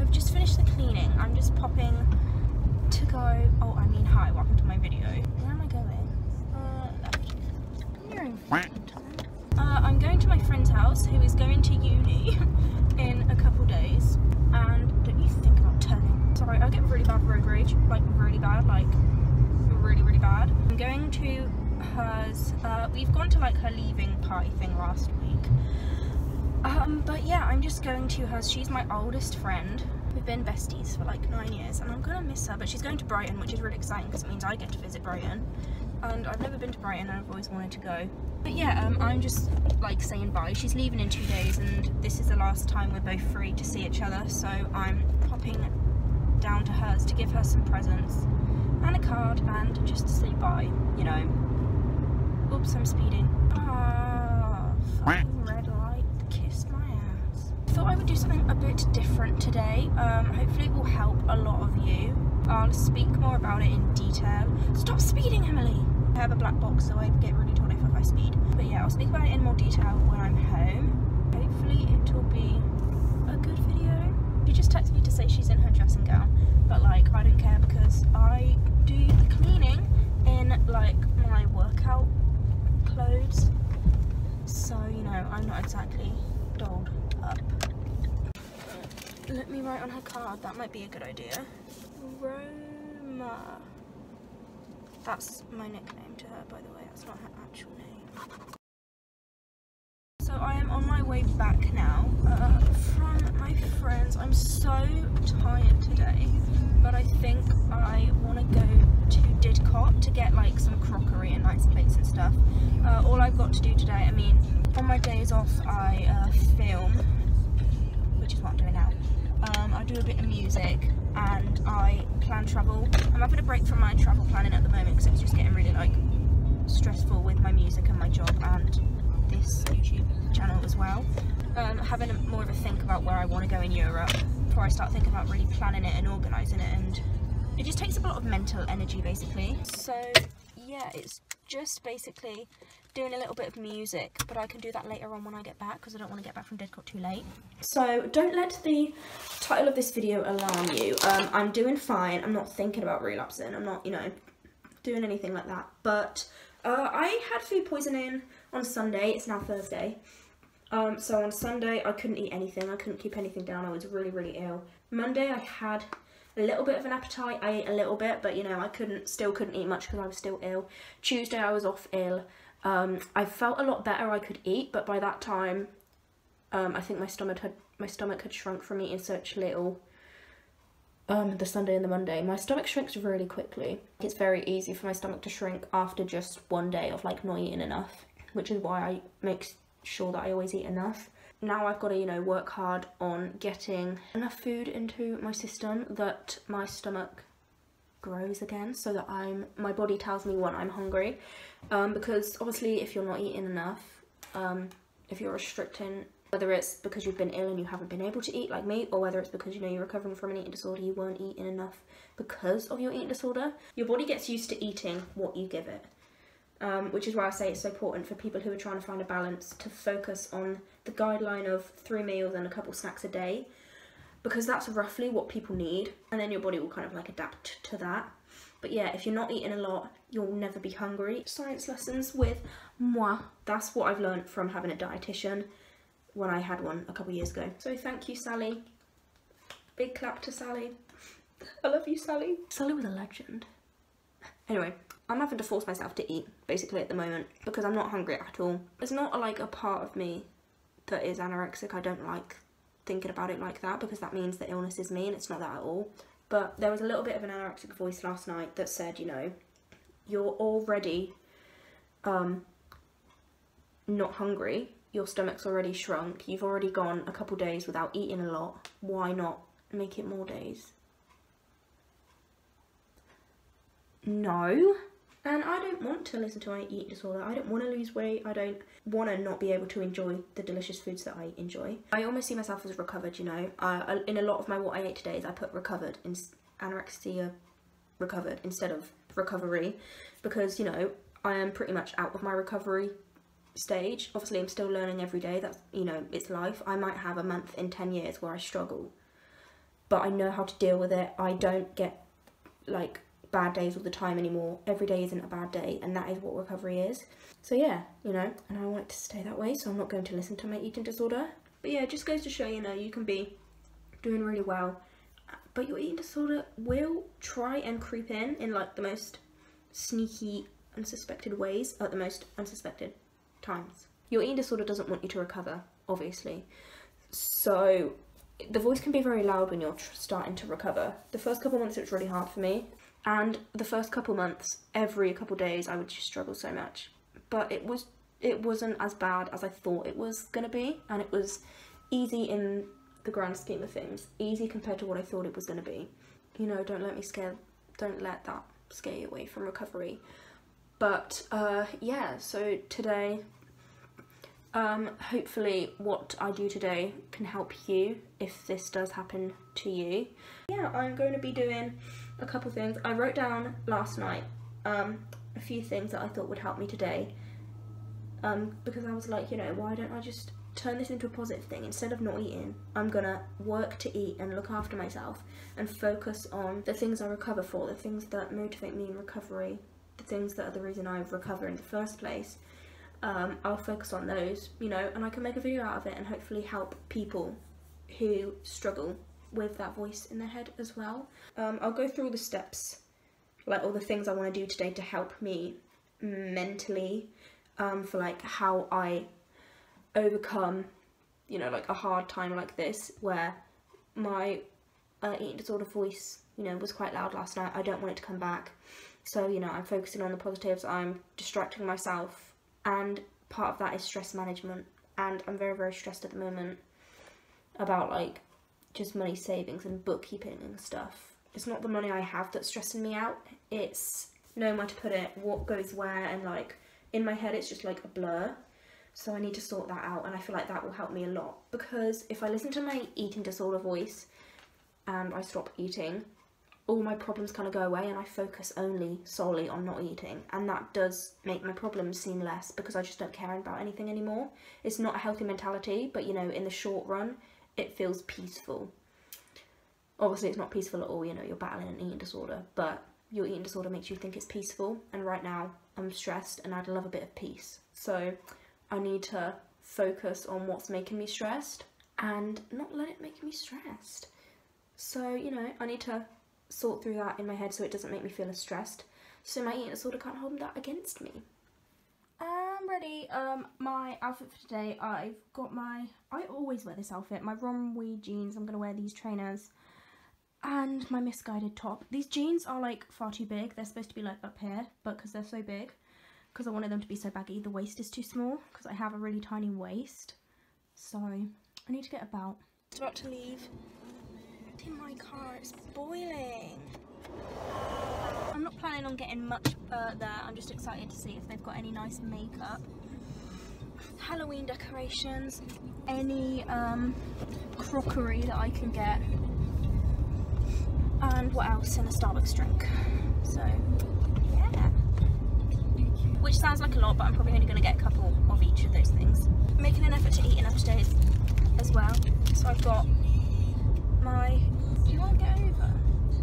I've just finished the cleaning. I'm just popping to go. Oh, I mean, hi, welcome to my video. Where am I going? Left. You're in I'm going to my friend's house who is going to uni in a couple days. And don't you think about turning. Sorry, I get really bad road rage. Like, really bad. Like, really, really bad. I'm going to hers. We've gone to like her leaving party thing last week. But yeah, I'm just going to hers. She's my oldest friend. We've been besties for like 9 years and I'm gonna miss her, but she's going to Brighton, which is really exciting because it means I get to visit Brighton. And I've never been to Brighton and I've always wanted to go. But yeah, I'm just like saying bye. She's leaving in 2 days and this is the last time we're both free to see each other, so I'm popping down to hers to give her some presents and a card and just to say bye, you know. Oops, I'm speeding. Ah, fucking red light kissed my ass. Thought I would do something a bit different today. Hopefully it will help a lot of you. I'll speak more about it in detail. Stop speeding, Emily! I have a black box, so I get really told if I speed. But yeah, I'll speak about it in more detail when I'm home. Hopefully it will be a good video. She just texted me to say she's in her dressing gown, but like, I don't care because I do the cleaning in like my workout clothes. So, you know, I'm not exactly dolled up. Let me write on her card, that might be a good idea. Roma. That's my nickname to her, by the way, that's not her actual name. So I am on my way back now from my friends. I'm so tired today, but I think I want to go to Didcot to get like some crockery and nice plates and stuff. All I've got to do today, I mean, on my days off I film, which is what I'm doing now. I do a bit of music and I plan travel. I'm having a break from my travel planning at the moment because it's just getting really like stressful with my music and my job and this YouTube channel as well. Having more of a think about where I want to go in Europe before I start thinking about really planning it and organising it, and it just takes up a lot of mental energy basically. So yeah, it's just basically doing a little bit of music, but I can do that later on when I get back because I don't want to get back from Didcot too late. So don't let the title of this video alarm you. I'm doing fine. I'm not thinking about relapsing. I'm not, you know, doing anything like that. But I had food poisoning on Sunday. It's now Thursday. So on Sunday I couldn't eat anything. I couldn't keep anything down. I was really, really ill. Monday I had a little bit of an appetite. I ate a little bit, but you know, I still couldn't eat much because I was still ill. Tuesday I was off ill. I felt a lot better. I could eat, but by that time I think my stomach had shrunk from eating such little. The Sunday and the Monday, my stomach shrinks really quickly. It's very easy for my stomach to shrink after just one day of like not eating enough, which is why I make sure that I always eat enough. Now I've got to, you know, work hard on getting enough food into my system that my stomach grows again, so that my body tells me when I'm hungry, because obviously if you're not eating enough, if you're restricting, whether it's because you've been ill and you haven't been able to eat like me, or whether it's because, you know, you're recovering from an eating disorder, you weren't eating enough because of your eating disorder, your body gets used to eating what you give it. Which is why I say it's so important for people who are trying to find a balance to focus on the guideline of 3 meals and a couple snacks a day, because that's roughly what people need, and then your body will kind of like adapt to that. But yeah, if you're not eating a lot, you'll never be hungry. Science lessons with moi. That's what I've learned from having a dietitian when I had one a couple years ago. So thank you, Sally. Big clap to Sally. I love you, Sally. Sally was a legend. Anyway, I'm having to force myself to eat basically at the moment because I'm not hungry at all. There's not like a part of me that is anorexic. I don't like thinking about it like that because that means the illness is me, and it's not that at all. But there was a little bit of an anorexic voice last night that said, you know, you're already not hungry, your stomach's already shrunk, you've already gone a couple days without eating a lot, why not make it more days? No. And I don't want to listen to my eating disorder. I don't want to lose weight. I don't want to not be able to enjoy the delicious foods that I enjoy. I almost see myself as recovered, you know. In a lot of my what I ate today, I put recovered, in anorexia recovered instead of recovery, because, you know, I am pretty much out of my recovery stage. Obviously, I'm still learning every day. That's, you know, it's life. I might have a month in 10 years where I struggle. but I know how to deal with it. I don't get like bad days all the time anymore. Every day isn't a bad day, and that is what recovery is. So yeah, you know, and I want it to stay that way, so I'm not going to listen to my eating disorder. But yeah, it just goes to show, you know, you can be doing really well, but your eating disorder will try and creep in like the most sneaky, unsuspected ways at the most unsuspected times. Your eating disorder doesn't want you to recover, obviously. So the voice can be very loud when you're starting to recover. The first couple months it was really hard for me, and the first couple months, every couple days I would just struggle so much. But it wasn't as bad as I thought it was gonna be, and it was easy in the grand scheme of things. Easy compared to what I thought it was gonna be. You know, don't let that scare you away from recovery. But yeah, so today, hopefully what I do today can help you if this does happen to you. Yeah, I'm going to be doing a couple things. I wrote down last night a few things that I thought would help me today, because I was like, you know, why don't I just turn this into a positive thing? Instead of not eating, I'm gonna work to eat and look after myself and focus on the things I recover for, the things that motivate me in recovery, the things that are the reason I recover in the first place. I'll focus on those, you know, and I can make a video out of it and hopefully help people who struggle with that voice in their head as well. I'll go through all the steps, like all the things I want to do today to help me mentally, for like how I overcome, you know, like a hard time like this where my eating disorder voice, you know, was quite loud last night. I don't want it to come back. So, you know, I'm focusing on the positives, I'm distracting myself, and part of that is stress management. And I'm very, very stressed at the moment about like just money savings and bookkeeping and stuff. It's not the money I have that's stressing me out, it's knowing where to put it, what goes where, and like in my head it's just like a blur. So I need to sort that out, and I feel like that will help me a lot, because if I listen to my eating disorder voice and I stop eating, all my problems kind of go away and I focus solely on not eating, and that does make my problems seem less because I just don't care about anything anymore. It's not a healthy mentality, but you know, in the short run it feels peaceful. Obviously it's not peaceful at all, you know, you're battling an eating disorder, but your eating disorder makes you think it's peaceful, and right now I'm stressed and I'd love a bit of peace. So I need to focus on what's making me stressed and not let it make me stressed. So, you know, I need to sort through that in my head so it doesn't make me feel as stressed, so my eating disorder can't hold that against me. I'm ready. My outfit for today, I always wear this outfit, my Romwe jeans, I'm gonna wear these trainers, and my misguided top. These jeans are like far too big, they're supposed to be like up here, but because they're so big, because I wanted them to be so baggy, the waist is too small, because I have a really tiny waist, so I need to get a belt. It's about to leave. In my car, it's boiling. I'm not planning on getting much there, I'm just excited to see if they've got any nice makeup, Halloween decorations, any crockery that I can get, and what else in a Starbucks drink. So yeah, which sounds like a lot, but I'm probably only going to get a couple of each of those things. I'm making an effort to eat enough today as well, so I've got my, do you want to get over?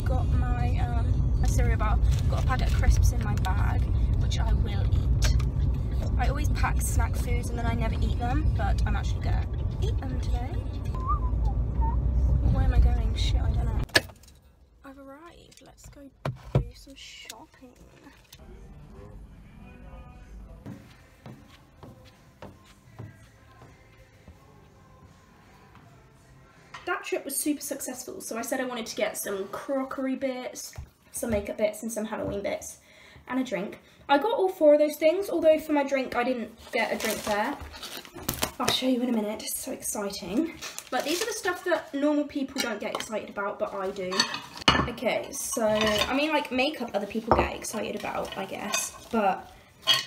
Got my cereal bar, got a packet of crisps in my bag, which I will eat. I always pack snack foods and then I never eat them, but I'm actually gonna eat them today. Where am I going? Shit, I don't know. I've arrived, let's go do some shopping. That trip was super successful, so I said I wanted to get some crockery bits, some makeup bits, and some Halloween bits, and a drink. I got all 4 of those things, although for my drink I didn't get a drink there. I'll show you in a minute, it's so exciting. But these are the stuff that normal people don't get excited about, but I do. Okay, so, I mean, like, makeup other people get excited about, I guess, but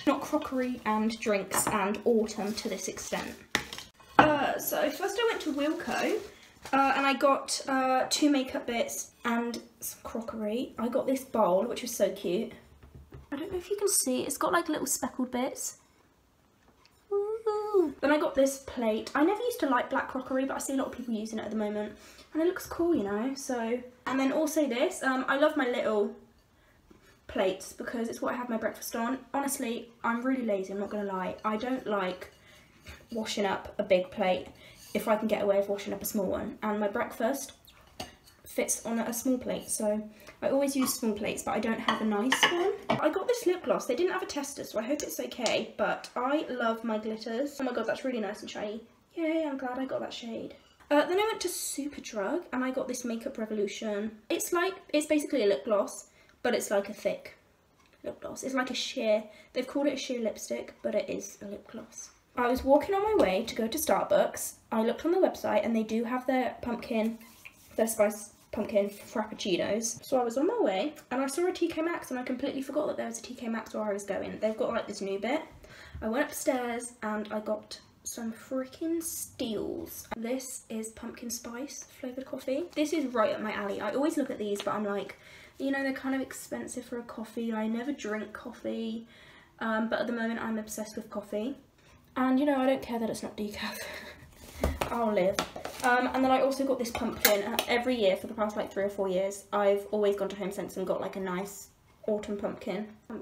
not crockery and drinks and autumn to this extent. So first I went to Wilko. And I got 2 makeup bits and some crockery. I got this bowl, which was so cute. I don't know if you can see, it's got like little speckled bits. Ooh. Woo! Then I got this plate. I never used to like black crockery, but I see a lot of people using it at the moment. And it looks cool, you know, so. And then also this, I love my little plates because it's what I have my breakfast on. Honestly, I'm really lazy, I'm not gonna lie. I don't like washing up a big plate if I can get away with washing up a small one. And my breakfast fits on a small plate, so I always use small plates, but I don't have a nice one. I got this lip gloss. They didn't have a tester, so I hope it's okay, but I love my glitters. Oh my god, that's really nice and shiny. Yay, I'm glad I got that shade. Then I went to Superdrug and I got this Makeup Revolution. It's basically a lip gloss, but it's like a thick lip gloss. It's like a sheer, they've called it a sheer lipstick, but it is a lip gloss. I was walking on my way to go to Starbucks. I looked on the website and they do have their spice pumpkin frappuccinos. So I was on my way and I saw a TK Maxx and I completely forgot that there was a TK Maxx where I was going. They've got like this new bit. I went upstairs and I got some freaking steals. This is pumpkin spice flavoured coffee. This is right up my alley. I always look at these, but I'm like, you know, they're kind of expensive for a coffee. I never drink coffee, but at the moment I'm obsessed with coffee. And you know, I don't care that it's not decaf. I'll live. And then I also got this pumpkin. Every year for the past like 3 or 4 years, I've always gone to Home Sense and got like a nice autumn pumpkin. I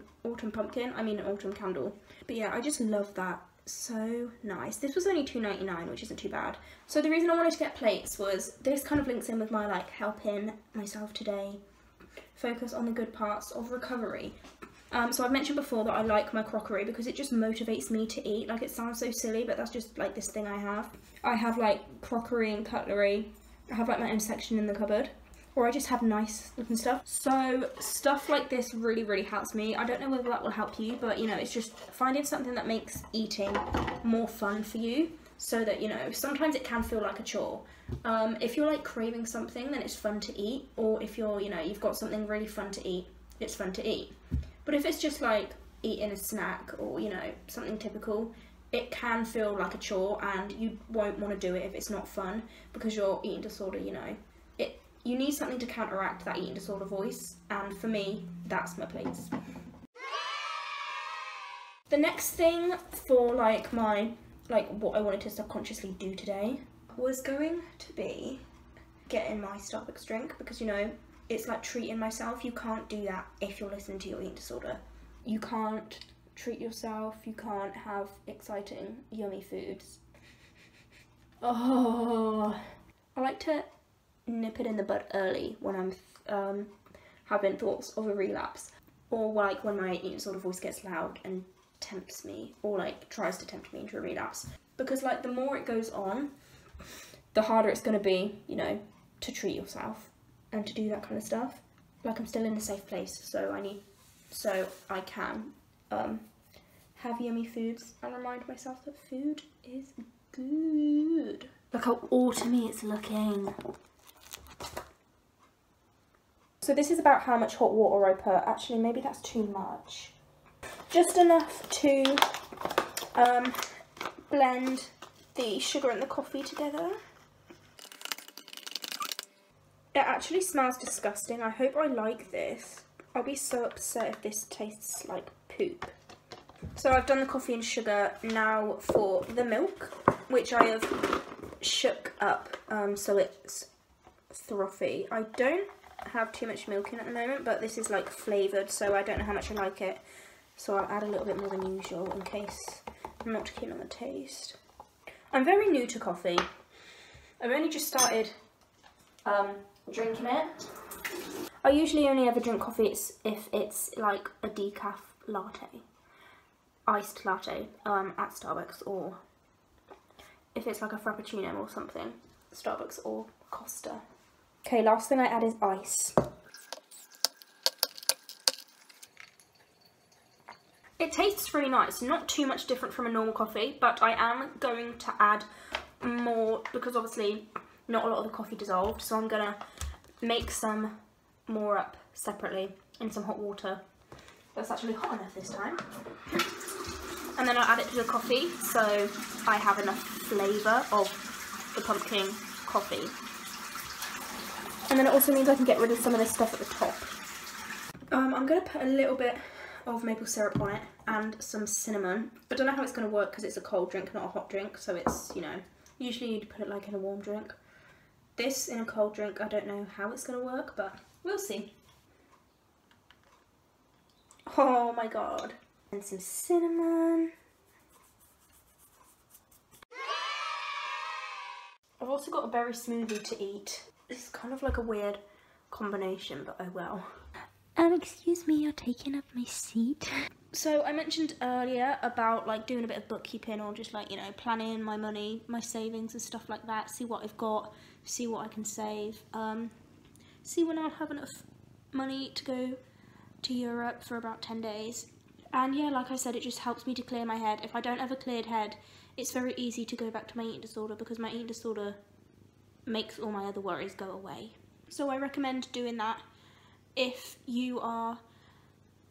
mean an autumn candle. But yeah, I just love that. So nice. This was only $2.99, which isn't too bad. So the reason I wanted to get plates was this kind of links in with my like helping myself today focus on the good parts of recovery. So I've mentioned before that I like my crockery because it just motivates me to eat. Like, it sounds so silly, but that's just like this thing I have. I have like crockery and cutlery. I have like my own section in the cupboard. Or I just have nice looking stuff. So stuff like this really, really helps me. I don't know whether that will help you, but you know, it's just finding something that makes eating more fun for you. So that, you know, sometimes it can feel like a chore. If you're like craving something, then it's fun to eat. Or if you're, you know, you've got something really fun to eat, it's fun to eat. But if it's just like eating a snack or, you know, something typical, it can feel like a chore and you won't want to do it if it's not fun because your eating disorder, you know, you need something to counteract that eating disorder voice, and for me, that's my plates. The next thing for like what I wanted to subconsciously do today was going to be getting my Starbucks drink because, you know, it's like treating myself. You can't do that if you're listening to your eating disorder. You can't treat yourself, you can't have exciting, yummy foods. Oh, I like to nip it in the bud early when I'm having thoughts of a relapse, or like when my eating disorder voice gets loud and tempts me, or like tries to tempt me into a relapse, because like the more it goes on, the harder it's going to be, you know, to treat yourself and to do that kind of stuff. Like, I'm still in a safe place, so I can have yummy foods and remind myself that food is good. Look how autumny it's looking. So this is about how much hot water I put. Actually, maybe that's too much. Just enough to blend the sugar and the coffee together. It actually smells disgusting. I hope I like this. I'll be so upset if this tastes like poop. So I've done the coffee and sugar. Now for the milk, which I have shook up so it's frothy. I don't have too much milk in at the moment, but this is like flavoured, so I don't know how much I like it. So I'll add a little bit more than usual in case I'm not keen on the taste. I'm very new to coffee. I've only just started drinking it. I usually only ever drink coffee if it's like a decaf latte, iced latte at Starbucks, or if it's like a frappuccino or something, Starbucks or Costa. Okay, last thing I add is ice. It tastes really nice, not too much different from a normal coffee, but I am going to add more because obviously not a lot of the coffee dissolved, so I'm gonna make some more up separately in some hot water. That's actually hot enough this time. And then I'll add it to the coffee so I have enough flavour of the pumpkin coffee. And then it also means I can get rid of some of this stuff at the top. I'm going to put a little bit of maple syrup on it and some cinnamon. I don't know how it's going to work because it's a cold drink, not a hot drink, so it's, you know, usually you'd put it like in a warm drink. This in a cold drink, I don't know how it's going to work, but we'll see. Oh my god. And some cinnamon. I've also got a berry smoothie to eat. It's kind of like a weird combination, but oh well. Excuse me, you're taking up my seat. So I mentioned earlier about like doing a bit of bookkeeping or just like, you know, planning my money, my savings and stuff like that. See what I've got, see what I can save. See when I'll have enough money to go to Europe for about 10 days. And yeah, like I said, it just helps me to clear my head. If I don't have a cleared head, it's very easy to go back to my eating disorder because my eating disorder makes all my other worries go away. So I recommend doing that if you are,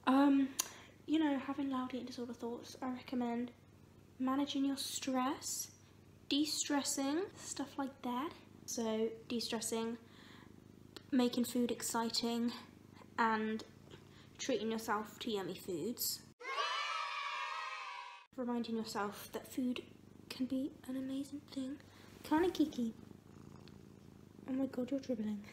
you know, having loud eating disorder thoughts. I recommend managing your stress, de-stressing, stuff like that. So de-stressing, making food exciting, and treating yourself to yummy foods. Reminding yourself that food can be an amazing thing. Kinda Kiki. Oh my god, you're dribbling.